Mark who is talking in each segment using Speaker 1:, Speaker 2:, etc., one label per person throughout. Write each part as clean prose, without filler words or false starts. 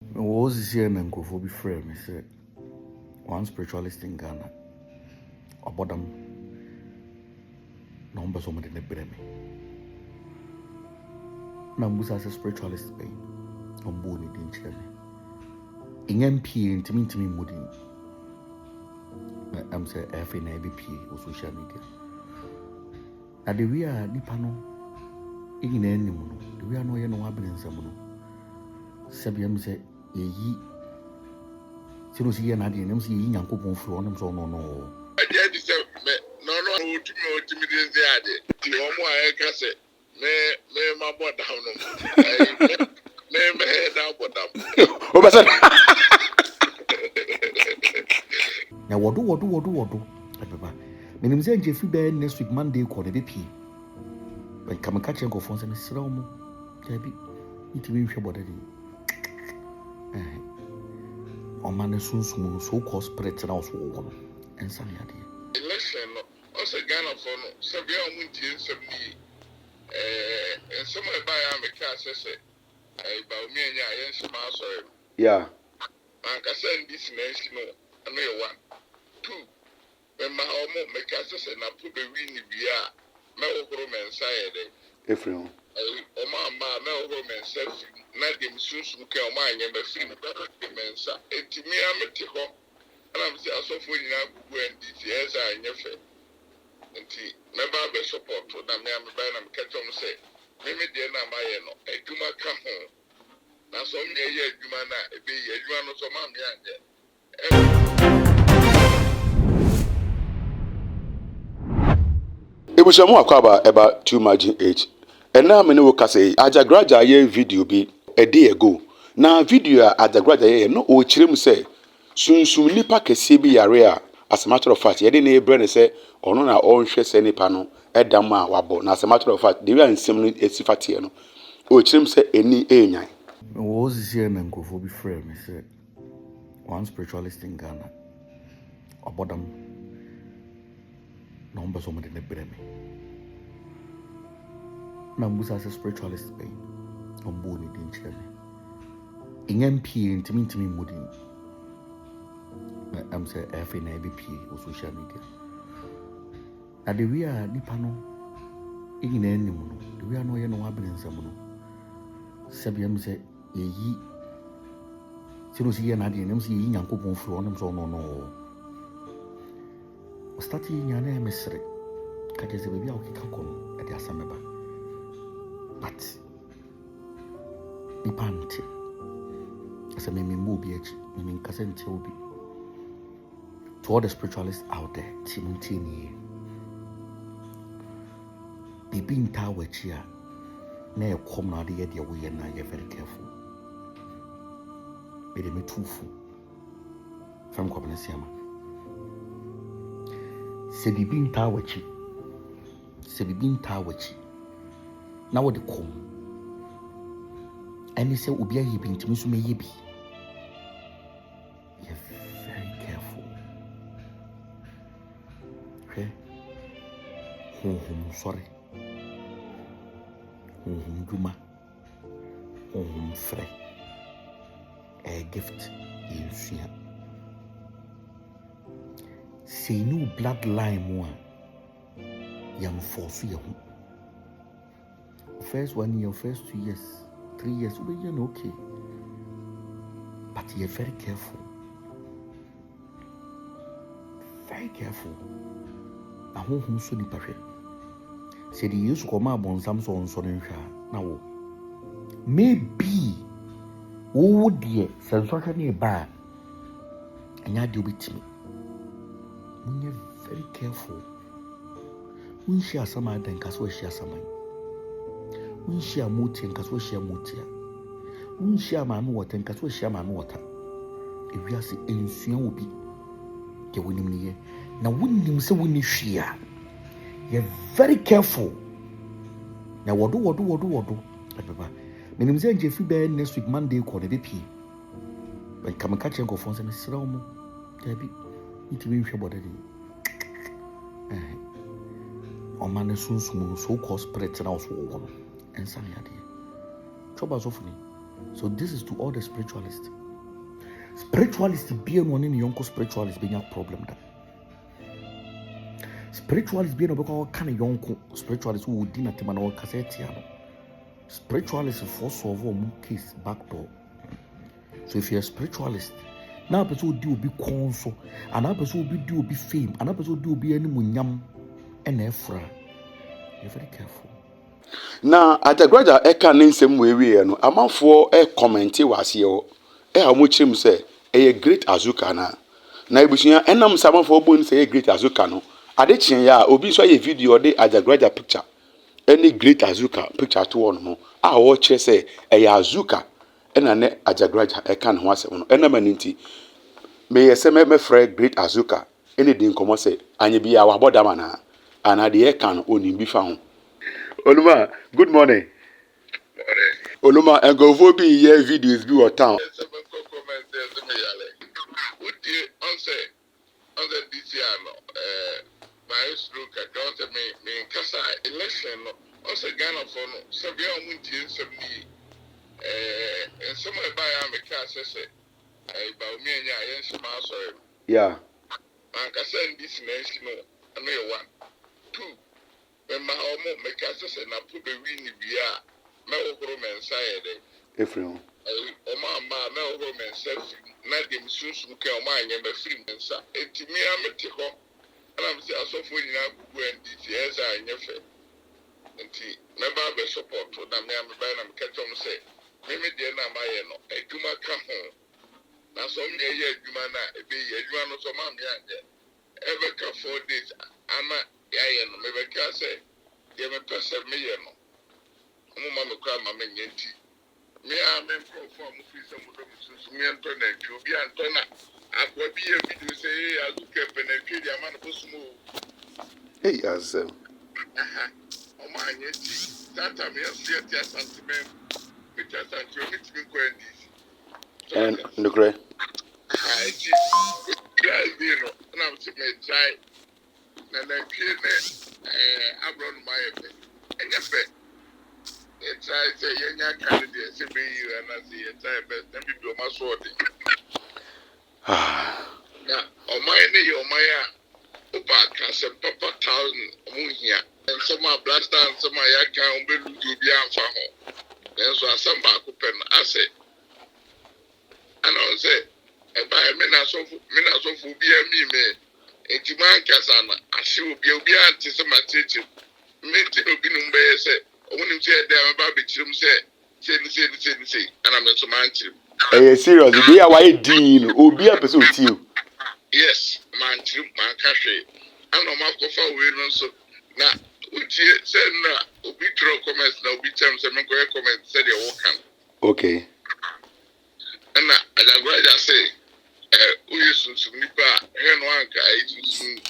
Speaker 1: Was this year and go for be frame? Me say one spiritualist in Ghana. About them numbers on the breme. Now Musa as a spiritualist pay. On board it in Chile. In NPP intimi moody. I'm say FNABP or social media. Now the we are Nipano in any mono. The we are no yen no happening some mono. Sabiam say ye. Sino si yen adi nem si yin yanko bon fro nem so no.
Speaker 2: I did say no to me this day. The homo I can say me my board down. Me head down bottom.
Speaker 1: Now what do? Abeba. Menim say nje fi be next week Monday ko de be pie. When come catch en go phone say me sira omo. Dabi. Itimi hwe boda di. O man sunsun so called spirit na so wo no. Ensa me ade.
Speaker 2: Election no. Also Ghana for no. So be on muntie nsem ni. And some of buy am ka say ba me anya yen shima sorry.
Speaker 3: Yeah.
Speaker 2: And ka say this nation no. Ano ye one. Two. When my homo make us say na put be win bia. Me ogro men say de.
Speaker 3: Efrem.
Speaker 2: O ma me ogro men say na dem sunsun ka o ma anya be fi me men sa. Etimi amete ho. Ana me say asofo nyina gugu ndc esa anya fe. Nti me ba be support na me am ba na me ka tom say me de na ma ye no adwuma ka ho. Na so me ye adwuma na e be ye adwuma no so ma me anje.
Speaker 3: Ebushamu akwaba eba too much age. Ena me ne wo kase ajagraja ye video bi a day ago. Na video a ajagraja ye no o kirem se sunsun nipa kese bi yare a as a matter of fact ye de na ebre ne se ono na onhwe se nipa no edam a wabo na as a matter of fact de wi ansem no esifate no o kirem se eni enyan.
Speaker 1: Was this year and go for be frame? Me say one spiritualist in Ghana. About them numbers on the breme. Now Musa as a spiritualist pay. On board it in Chile. In NPP intimi moody. I'm say FNABP or social media. Now the we are Nipano in any mono. The we are no yen no happening some mono. Sabiam say ye. Sino si yen adi nem si yin yanko bon fro nem so no. Start Nyame mesre. Kaje se baby a okika kono e de asameba. But ni pante. Asa me mbo bi echi, me nkasa nti obi. To all the spiritualists out there, Timothy ni. Bibi nta wachi a na e kom na de ye de wo ye na ye very careful. Be de me tufu. Fam ko benesiama. Se bibi nta wachi na wo de kom ani se obi ayi bi ntimi so meye bi you're very careful okay sorry duma frɛ a gift yensua say no bloodline mo yam force ye ho first 1 year, first 2 years, 3 years, you're okay. But you're very careful. Very careful. I won't so nipa hwe. Say the use koma bon samso on so nhwa na wo. Maybe wo de senso hwe ne ba. Anya de obitimi. You're very careful. When she has some then kaso she has some. When she a moti and kaso she a motia. When she a manu water and kaso she a manu water. If we are see ensuan will be ke winim niye. Na winim se wini shia. You're very careful. Now wado. Abeba. Menim se nje fi be next week Monday ko de be pie. When come catch en go phone say me sira omo. Dabi. Itimi hwe boda di. O man sunsun so called spirit na so wo no. Ensa me ade. Choba so funi. So this is to all the spiritualists. Spiritualists be no ne yonko spiritualists be a problem da. Spiritualists be no be ko kan yonko spiritualists who would dinner tema na cassette no. Spiritualists for solve one case backdoor. So if you're a spiritualist, now person will be console, another person will be fame, another person will be any munyam and efra. You're very careful.
Speaker 3: Na Adagraja eka ne nsem wewe no amanfo comment wase yo ha mo chim se great azuka na ebusuya enam samanfo obo say great azuka no ade chen ya obi so ye video de Adagraja picture any great azuka picture to one no a wo che say azuka ena ne Adagraja eka ne ho asem no enam aninti me yese me frɛ great azuka ene di nkomo say anye bia wa bodama na ana de eka no oni bi fa ho. Oluma, good morning. Oluma, and go for be here videos be what town.
Speaker 2: My stroke, I don't me Casa election, also Ghana for no, Savia Munti and some and some of my America says, about me and I answer my sorry.
Speaker 3: Yeah.
Speaker 2: I can send this nation, I know one, two. When my home make us and I put the winning beer, no woman side.
Speaker 3: If you
Speaker 2: Oh, mamma, no woman says, Nadim soon can mind and the film and sa. And to me, I'm a tickle. And I'm so for you now when this years I never. And tea, never be support for them. I'm a band and catch on say, maybe dear Namayano, a Juma come home. Now, so me a year, Jumana, a be a Juano, so mammy, ever come 4 days. I'm a Yayan, maybe can say, you have a person million. Mamma cry, my men, me, I'm in from some of them, me and Tona, to be Antona. I could be a video say, I look up and I treat the amount of smooth.
Speaker 3: hey as
Speaker 2: Oh, my, yes, that time, yes, yes, sentiment, which I sent you to be quite
Speaker 3: and the gray.
Speaker 2: I see, you know, and I'm to make try. And then I brought my and yes, it's I say, young candidate, say, and I see a time best, let me do my sword. Now, on my Opa can say Papa 1,000 moon here, and some are blast and some are yakan will be for home. Then so some back open, I say, and I say, and by minutes of will be a me. And to my Casana, I she will be obedient to some teaching. Maybe will be no bear say, when you say there about the chim say, and I'm not so man.
Speaker 3: Hey, serious, be a white dean, or be a person with you.
Speaker 2: Yes, man, country. I know my coffee will so now. Which said, no, we draw comments now, we terms and make comments, said you're walking.
Speaker 3: Okay.
Speaker 2: And now, I say, we used to Nipa, hen one guy,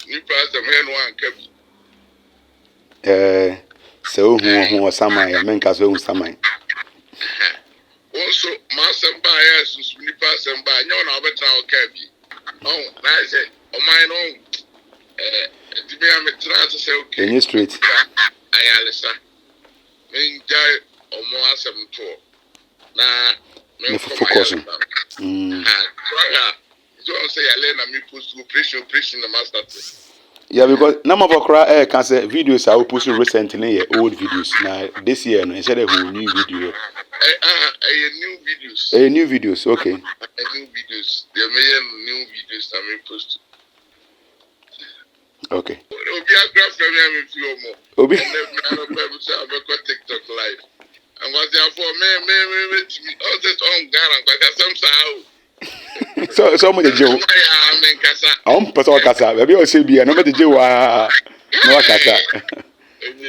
Speaker 2: Nipa, some hen one cup.
Speaker 3: So who was some I mean, cause we some
Speaker 2: Also, Master Bias, Nipa, and by no other town cabby. Oh, I say, oh, mine own. To be a matron to say, okay,
Speaker 3: in your street.
Speaker 2: I Alisa. Mean die or more as I'm told. Now, me
Speaker 3: Focus.
Speaker 2: Don't say I learn me post operation the master.
Speaker 3: Yeah, because number of cry can say videos I will post recently old videos. Now this year no instead of new video.
Speaker 2: New videos.
Speaker 3: New videos, okay.
Speaker 2: New videos. There may new videos that may post.
Speaker 3: Okay.
Speaker 2: Obi agraf na me feel more.
Speaker 3: Obi.
Speaker 2: And then I will say I go TikTok live. And was there for me all this on Ghana but some
Speaker 3: so much Joe. I'm person kasa. Baby o say bia no me Joe wa. No kasa.
Speaker 2: And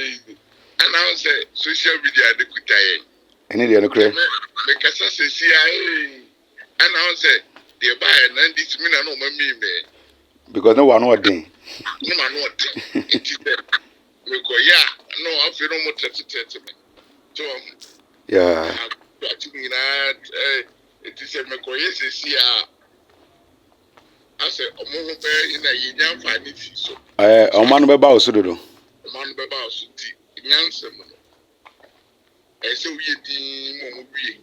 Speaker 2: I say social media de kutaye.
Speaker 3: Any dey no kre.
Speaker 2: Me kasa say CIA. And I say dey buy and this me na no me.
Speaker 3: Because no one ordin.
Speaker 2: No man what. It is there. Me go yeah. No, I feel no more 30 me. So
Speaker 3: yeah.
Speaker 2: It is a me go yes see I say omo be in a yam fani so.
Speaker 3: O man be ba osudodo.
Speaker 2: O man be ba osudi. Nyansem no. E say we di mo wie.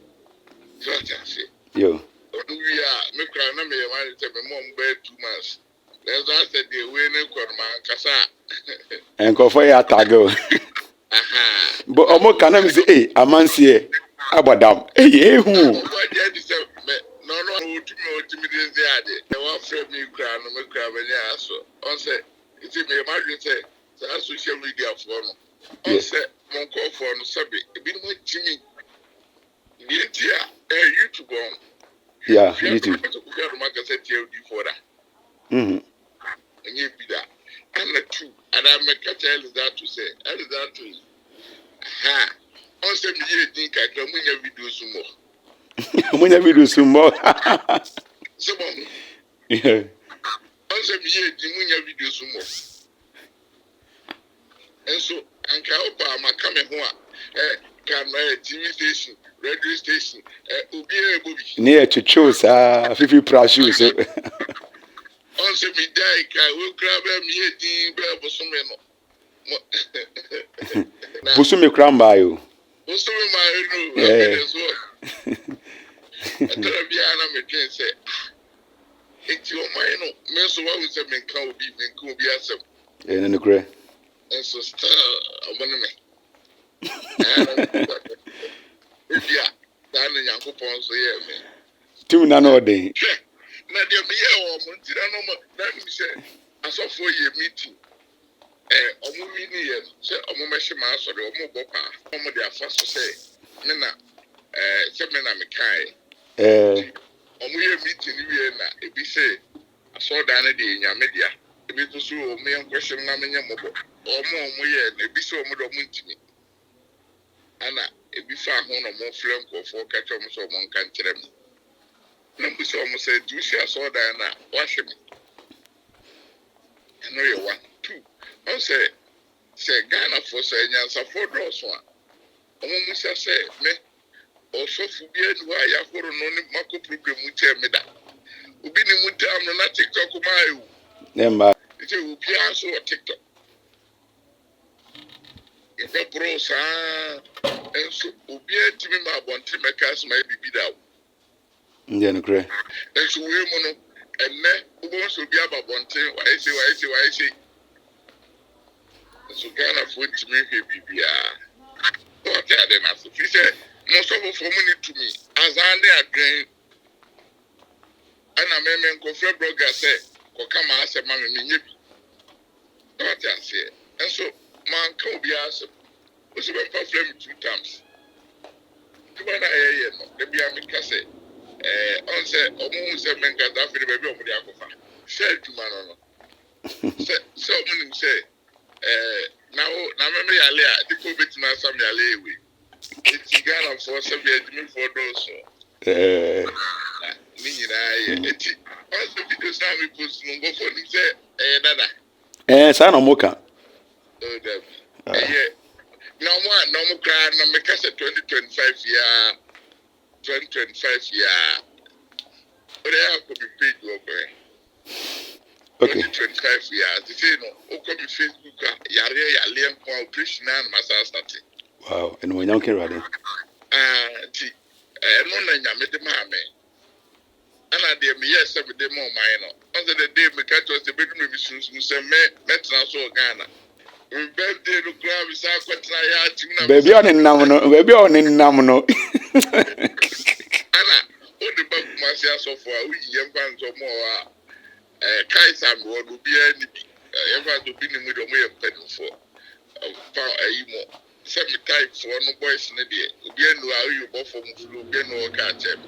Speaker 2: So I say,
Speaker 3: Yo.
Speaker 2: we are, me cry, no, me, I say, my mom bed 2 months. There's I said, the winning man, Kasa.
Speaker 3: And go for your tago.
Speaker 2: Aha.
Speaker 3: But Omo can I say, hey, a man say, Abadam. Hey, who?
Speaker 2: What did you say? No, to me, this day. The one friend me cry, no, me cry, when you ask. On say, it's me, imagine say, that's social media for no. On say, mon call for no subject. It be no Jimmy. The idea, YouTube on.
Speaker 3: Yeah, YouTube.
Speaker 2: For that.
Speaker 3: Mm-hmm.
Speaker 2: And you be that. And the two, and I make a tell that to say, and that to ha. On say me, you think I can win your videos more.
Speaker 3: When you do some more.
Speaker 2: Someone,
Speaker 3: Yeah.
Speaker 2: on say me, you win your videos more. And so, and Kaopa, my coming home, camera, TV station, radio station, Ogya movie.
Speaker 3: Near to choose, Fifi Prashu.
Speaker 2: On say me, die, will grab me a dean, but some men.
Speaker 3: Busumi Crambayo.
Speaker 2: Most of my room, as well. I tell you, I'm a train say, it's your mind. Most of what we say, men can't be as a.
Speaker 3: And the gray.
Speaker 2: And so, still, I'm one of me. Yeah, Danny Yankopon, so yeah, man.
Speaker 3: 2 nano day.
Speaker 2: Now, there be a woman, that me say, I saw 4 year meeting. A movie near, say, a moment, she master, or more bopa, some of their first to say, Nina, Semina Mekai. Omuye meeting here na ebi say asoda na de nya media ebi to so omuye question na menya mobo omuye na ebi say omudo muntimi ana ebi fa ho no mo frem ko fo ka twom so mo nkan kire me na mbu say omu say du say asoda na wahwe me eno ye 1 2 on say Ghana for say nyansa for draw so a omu musa say me also fubia ni wa ya horo no ni mako problem uche meda obi ni mutam no na TikTok ma ayu
Speaker 3: Nemba.
Speaker 2: ite obi aso o TikTok e bro sa enso obi atimi ma bonte mekas ma bibida
Speaker 3: Ndiye no gray.
Speaker 2: enso we mu no enne obo so obi ababonte why say so Ghana for timi hwe bibia what are they na so fi say most of for money to me as I agree. And I mean, confirm blogger say, come as a mammy, me, what I say. And so, man can't be asked. Was about flame 2 times. To one I hear, the be a cassette. On say, almost a man got that for the baby of the alcohol. Said to man, so many say, now, remember, I lay, the COVID to my family, I lay away. It's Ghana for 7 years for those. It's also because now we post no go for him say, Dada.
Speaker 3: Son of Moka.
Speaker 2: Oh, yeah. No more cry, no make us a 2025 year. 2025 year. But I could be paid over.
Speaker 3: Okay.
Speaker 2: 2025 years. They say, no, who could be Facebook, Yare, Yalian, Christian, and Massa starting.
Speaker 3: Wow, and when you're ready.
Speaker 2: No, Nyame de mame. Ana de me yes every day more mine. On the day me catch us the bedroom me say me transfer Ghana. We birthday no grab is a kwetna ya timna.
Speaker 3: Baby on in Namuno, baby on in Namuno.
Speaker 2: Ana o de back masia so for we yem fan so more Kaisa me wo bi ani bi. Ever do bi ni mu do mo yem pen for. Pa ayimo. Say me type for no boys ne de. Obi anu a you bo for mu flu obi anu ka chem.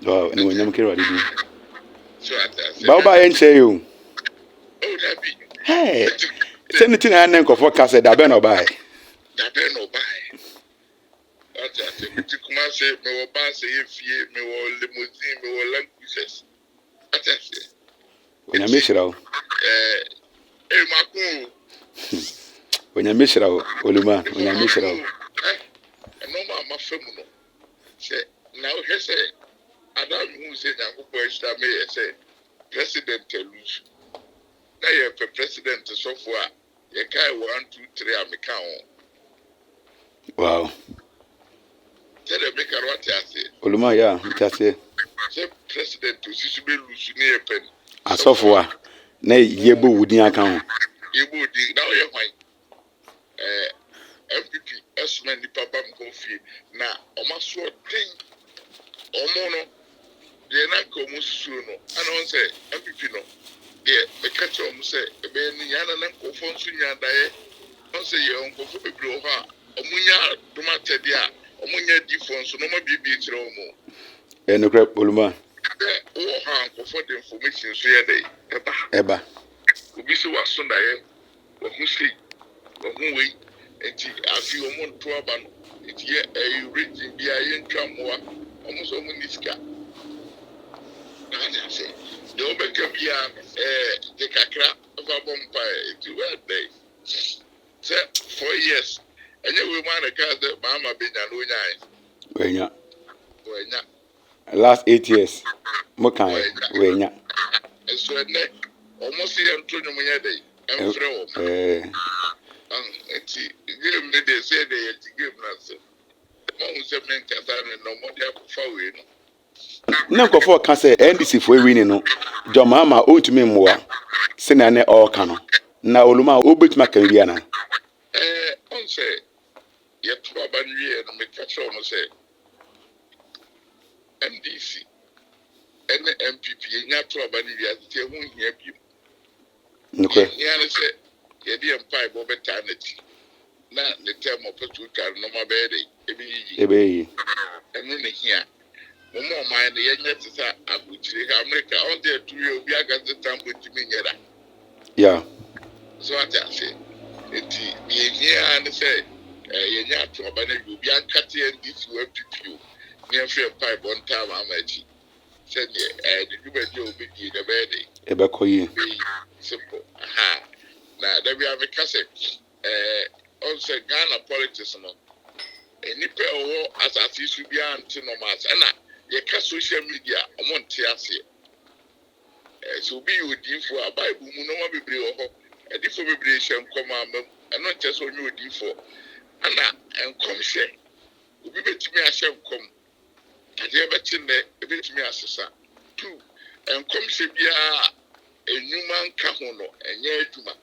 Speaker 3: Wow, and when you're ready.
Speaker 2: So I
Speaker 3: Baba ain't say you.
Speaker 2: Oh, that be.
Speaker 3: Hey, send it in an anchor for Cassette, that ben or buy.
Speaker 2: That be no buy. That's I say, but you come and say, me will pass a fear, me will limousine, me will land pieces. That's I say.
Speaker 3: When you miss it out.
Speaker 2: Hey, Macron.
Speaker 3: When you miss it out, Oluman, when you miss it out.
Speaker 2: And no man, my family. Say, now he say, I don't know who said that that may say, President lose. Now you have a president so far. You can't 1, 2, 3, I'm a count.
Speaker 3: Wow.
Speaker 2: Tell the maker what I say.
Speaker 3: Oluma ya mtase.
Speaker 2: Say president to see be lose near pen.
Speaker 3: Asofo a na yebo wudin aka ho.
Speaker 2: Yebo di now you why. NPP esmen di papa mkofi na omaso den omo no de na ko musu no ana on say NPP no de me catch o say e be ni yana na ko fon su nya dae on say ye on ko fo bebre ho a omunya domatede a omunya di fon so no ma bibie kire o mo
Speaker 3: Enukre Oluma.
Speaker 2: Oh ha ko for the information so ye dey
Speaker 3: Eba.
Speaker 2: obi so waso dae o hu sei o hu we enti afi o mo to aba no enti ye region bia ye ntwa moa omo so mo niska na ya say de obeka bia de kakra va bompa enti we dey say 4 years enye we man na ka de mama benya no nyae wenya
Speaker 3: Last 8 years. Mo kan wenya.
Speaker 2: Eso ne almost ye nto nyum ye dey emfre wo enti game ne dey say dey enti game na so mo se men kasa no mo dia kufa we no
Speaker 3: Na nkofo ka say NDC fo ewi ni no joma ma ontumi mmoa se na ne all ka no na Oluma obetuma kan wi ana
Speaker 2: on say ye to aban wie no me catch o mo say NDC and NPP nya to aban wie ati hu hia bi
Speaker 3: nkwe
Speaker 2: ya ne say ye di empai bo beta na ti na ne term of to car no ma be dey
Speaker 3: ebe yi
Speaker 2: enu ne hia mo mo man ne ye nya tsa aguchire ka America on dey to you obi aga tambo timi nyera
Speaker 3: ya
Speaker 2: so ata say enti ye hia ne say ye nya to aban wie obi ankate NDC wa PPO ne afre empai bon time amachi said the Dubai obi di the bed
Speaker 3: ebe koyi
Speaker 2: simple aha na da bi America say on say Ghana politics no enipa owo asase su bia anti no mas na ye ka social media omo nte ase so bi odifo a bible mu no ma bebre ho edifo bebre hye nkom amam eno nche so onye odifo ana enkom hye obi betimi ahye nkom ade betinne ebetimi asesa 2 enkom hye bia enyuma nka ho no enye aduma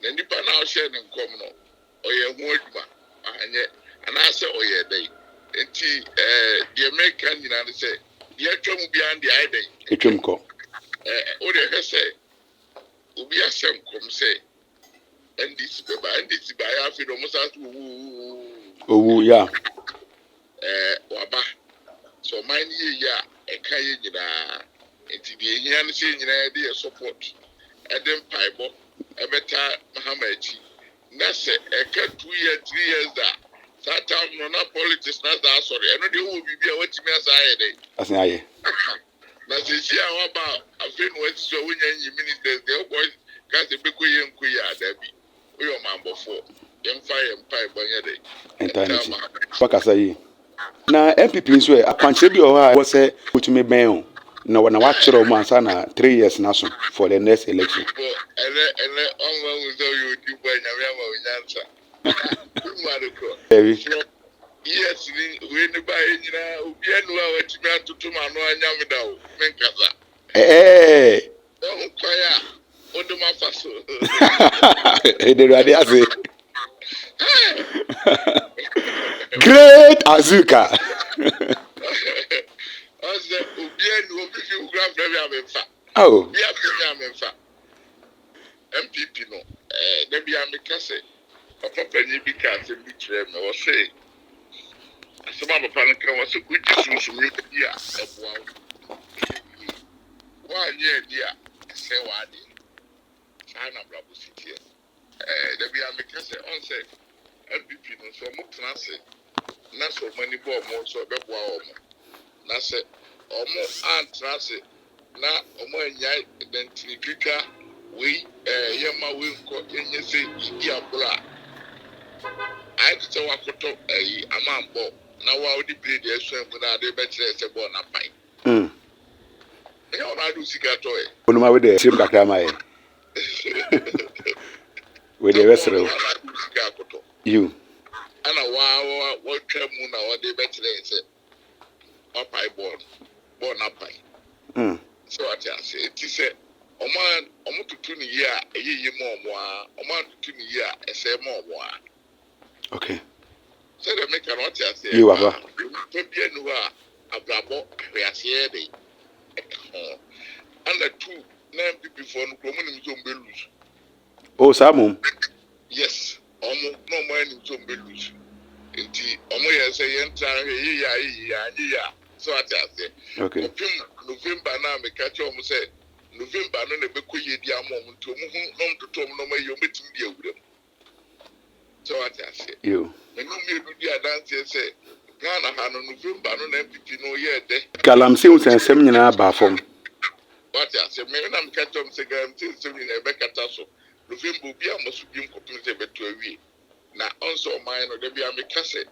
Speaker 2: na nipa na ahye ne nkom no oye ho aduma anye anase oye dey enti the American nyina ne say ye twam bia ndi ai dey
Speaker 3: etwem ko
Speaker 2: o de he say obi asem kom say NDC ba ya fi do musa
Speaker 3: owu ya
Speaker 2: waba so mine ye ya e kan ye nyina enti de ehia ne say nyina dey support edem paibo ebeta mahamachi na say e ka 2 years 3 years da that time no na politics na that sorry eno de wo bibia watimi asa aye dey
Speaker 3: asen aye
Speaker 2: na se si a waba afen wati so wonya nyi ministers the boys ka se be koye nkoye adabi oyo mambofo yemfa ibanya dey
Speaker 3: internet wakasa yi na NPP nso akwankyere bi oha wo se otumi ben o na wana wa kyerɛ mu ansa na 3 years na so for the next election
Speaker 2: ele onwa uzo yo di banya ma onyansa Mariko. Yes, we ne ba nyina obi anu a watimi atoto ma no anyam da o menkasa. Kwaya oduma faso.
Speaker 3: Ederade ase. Great Azuka.
Speaker 2: Ose obi anu obi fi ugura fra bi amemfa.
Speaker 3: Oh.
Speaker 2: Bi afi amemfa. MPP no da bi amekase. Papa penye bi ka se bi kire me wo se asema papa no kan wo se ku ji sunsun ni bi a eboa wa ye dia se wa de sana brabo sitie da bi ameka se on se MPP no so mo tena se na so mani bo mo so beboa o mo na se o mo antra se na o mo anya identifika we yema we nko enye se idi abura I tell what koto amambo na wa odi breed eso enku na ade be kire se bo na pai e o na do sika to e
Speaker 3: Oluma we dey trim kakra mai we dey wesero
Speaker 2: sika koto
Speaker 3: you
Speaker 2: ana wa twa mu na ɔde bɛkyerɛ sɛ ɔpae bɔɔl n'apae sɛ wate ase eti sɛ ɔmo tutu ne yie a ɛyɛ yie ma ɔmo a ɔmo atutu ne yie a ɛsɛ ma ɔmo a
Speaker 3: okay
Speaker 2: sɛ dɛ meka na ɔte ase
Speaker 3: yi waba
Speaker 2: nipa bi anu hɔ a abrabɔ ahweaseɛ de ɛka ho ana tu na NPP foɔ no kuro mo nim sɛ ɔmo bɛ lose
Speaker 3: oh saa mom
Speaker 2: yes ɔmo na ɔmo anim sɛ ɔmo bɛ lose nti ɔmo yɛ sɛ yɛn tra hwɛ yiyi a so ate ase
Speaker 3: okay
Speaker 2: ɔpem November na meka kyerɛ ɔmo sɛ November no na ɛbɛkɔ yie di ama ɔmo nti ɔmo ho na ɔmo toto ɔmo na ɔmo ayi ɔmo betumi di awura mu so ate ase
Speaker 3: yo
Speaker 2: ɛnu mmienu di adanseɛ sɛ Ghana ha no November no na NPP no yɛ dɛ
Speaker 3: galamsey nsɛnsɛm nyinaa ba fam
Speaker 2: wate ase mɛ na meka kyerɛ ɔmo sɛ galamsey nsɛm nyinaa ɛbɛkata so November obi a mo so bi nkɔpem sɛ ɛbɛto awie na ɔnso ɔman no da bi a meka sɛ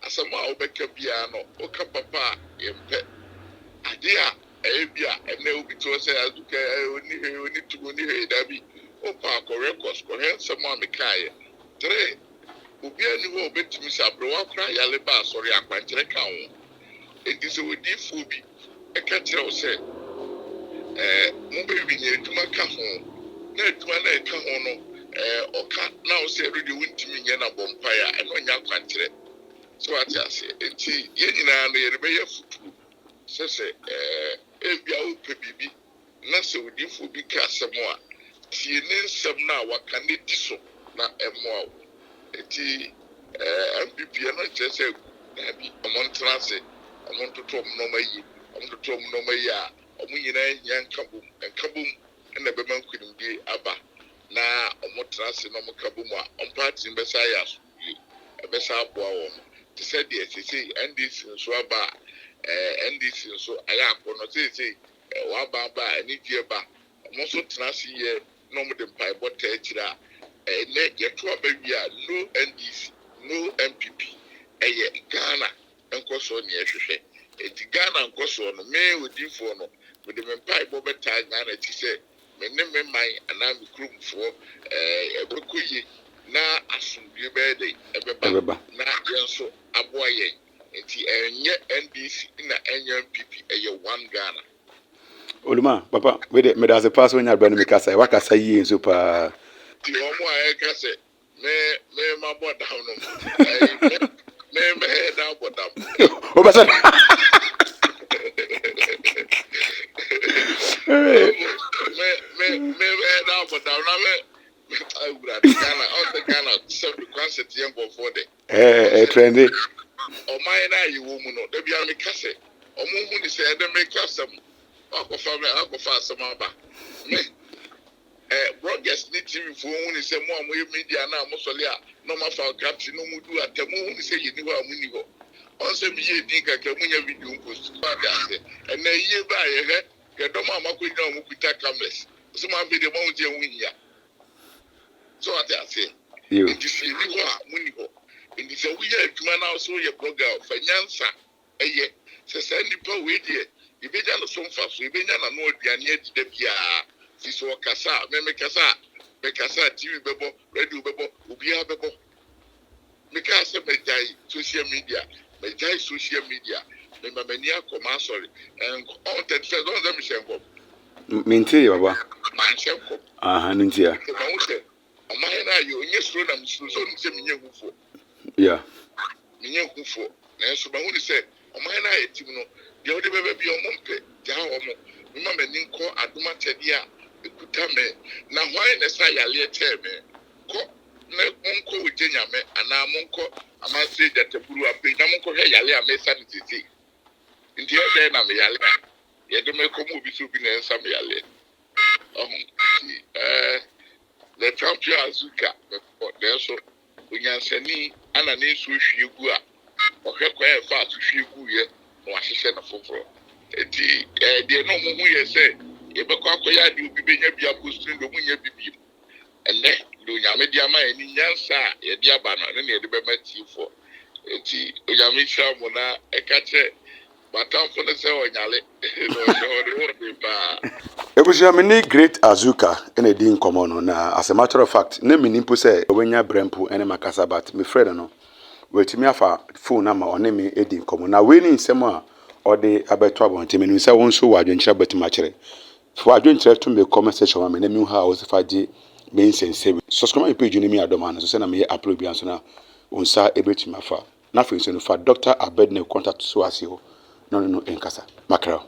Speaker 2: asɛm a wobɛka biara no woka papa a yɛmpɛ ade a ɛyɛ bi a ɛnɛ obi to sɛ aduka oni tugo ni hɛ da bi opa akɔ records kɔhɛ nsɛm a mekaeɛ tere obi ani hɔ obetumi sɛ abrɛwa kora yale ba asɔre akwankyerɛ ka ho enti sɛ odiifo bi ɛka kyerɛ wo sɛ mobɛwi ne adwuma ka ho na adwuma na ɛka ho no ɔka na wo sɛ ɛrede wontumi nyɛ na bɔ mpaeɛ a ɛno ɔnya akwankyerɛ so wate ase enti yɛn nyinaa no yɛde bɛyɛ futuro sɛ ebia wopɛ biribi na sɛ odiifo bi ka asɛm a tie ne nsɛm no a waka ne di so na ɛmmoa wo enti NPP no kyerɛ sɛ daabi ɔmo ntena ase ɔmo ntoto ɔmo nɔɔma yi a ɔmo nyinaa hia nkabom ɛna ɛbɛma nkonimdie aba na ɔmo tena ase na ɔmo kabom a ɔmo party no bɛsa ayɛ asomdwie ɛbɛsa aboa wɔn te sɛ deɛ sesei NDC nso aba a NDC nso ayɛ akɔnɔ sesei waba a anigye ba ɔmo nso tena ase yɛ na ɔmo de mpaebɔ taa akyire a ɛnɛ yɛto aba wie a no NDC no NPP ɛyɛ Ghana nkɔsoɔ ne ɛhwehwɛ eti Ghana nkɔsoɔ no mee odiifoɔ no mede me mpaebɔ bɛtaa Ghana ti sɛ me ne me man anaa me kuromfoɔ ɛbɛkɔ yie na asomdue bɛyɛ de ɛbɛba na yɛn nso aboa yɛn nti ɛnyɛ NDC na ɛnyɛ NPP ɛyɛ one Ghana
Speaker 3: oluma papa mede ase pass onya bra no me kasa wa kasa yie nso pa
Speaker 2: ti ɔmo a ɛka sɛ me ma bɔ down no me head down bɔ down
Speaker 3: o ba sa
Speaker 2: me head down bɔ down na me awura Ghana ɔsɛ Ghana sɛ the concert yɛn bɔ for de
Speaker 3: trendy
Speaker 2: ɔman na yi wo mu no da bia me ka sɛ ɔmo hu ni sɛ ɛdɛ me ka sɛm akɔfa asɛm aba me bloggers ni TV fo hu ni sɛ mo a mo yɛ media na mo sɔle a na mo afa caption no mo du atam hu ni sɛ yɛ ni hɔ a mo ni hɔ ɔnsɛ mi yɛ din kakra mo nya video post ba de ase ɛna yie ba yɛ hɛ kɛdɔm a makɔgyina mo kuta cameras so ma video mo gye hu hia so ate ase nti sɛ ni hɔ a mo ni hɔ nti sɛ woyɛ adwuma na so yɛ blogger fa nyansa ɛyɛ sɛ sɛ nipa wei deɛ ibegya no so mfa so ibenya na no aduane adida biaa sisi ɔkasa mekasa TV bɛbɔ radio bɛbɔ obiara bɛbɔ meka sɛ mɛgyae social media mema m'ani akɔma asɔre ɔntɛtɛ dɔn sɛ mehyɛ nkɔm
Speaker 3: minti baba
Speaker 2: manhyɛ nkɔm
Speaker 3: no ntia
Speaker 2: ma wo sɛ ɔman no ayɛ ɔnyɛ suro na mesuro sɛ ɔnim sɛ menyɛ hufoɔ menyɛ hufoɔ nanso ma wo ne sɛ ɔman no ayɛ tim no deɛ wode bɛbɛ bi ɔmo mpɛ gyaa ɔmo mema m'ani nkɔ adom akyɛdeɛ a ɛkuta me na hwan na sa yaleɛ kyɛɛ me kɔ na monkɔ wogye Nyame anaa monkɔ amanse gyataburu apɛ na monkɔhwɛ yale a mesa no tete nti ɛdɛn na meyale a yɛde mɛkɔ mu obi sɛ obi na ɛnsa meyaleɛ the champion azuka nanso onyansani ana ne nsuo hwie gu a ɔhwɛ kwan ɛfa so hwie gu yɛ na wahyehyɛ no foforɔ enti deɛ no mo hu yɛ sɛ yɛbɛkɔ akɔyɛ ade obi bɛnya bi apostol do mu nya bibiem ɛnɛ do Nyame de ama yɛn nyansa a yɛde aba no ne yɛde bɛma tiefo enti Nyame hyɛ mo na ɛka kyerɛ batamfo no sɛ ɔnyale ɔde ba
Speaker 3: ebusia me ni great azuka ene di nkɔmɔ no na as a matter of fact na me nimpo sɛ ɔbɛnya brempo ene makasa but me friend no wetimi afa phone na ma one me edi nkomo na we ni nsem a ode abeto abonte me nse won so wadwenkyere betima kire fo wadwenkyere to me comment section ma me na mi ha o se faje me nsense subscribe my page ni mi adoma na so se na me upload bi anso na onsa ebetima fa na fe so no fa Dr. Abedne contact so asio no enkasa makra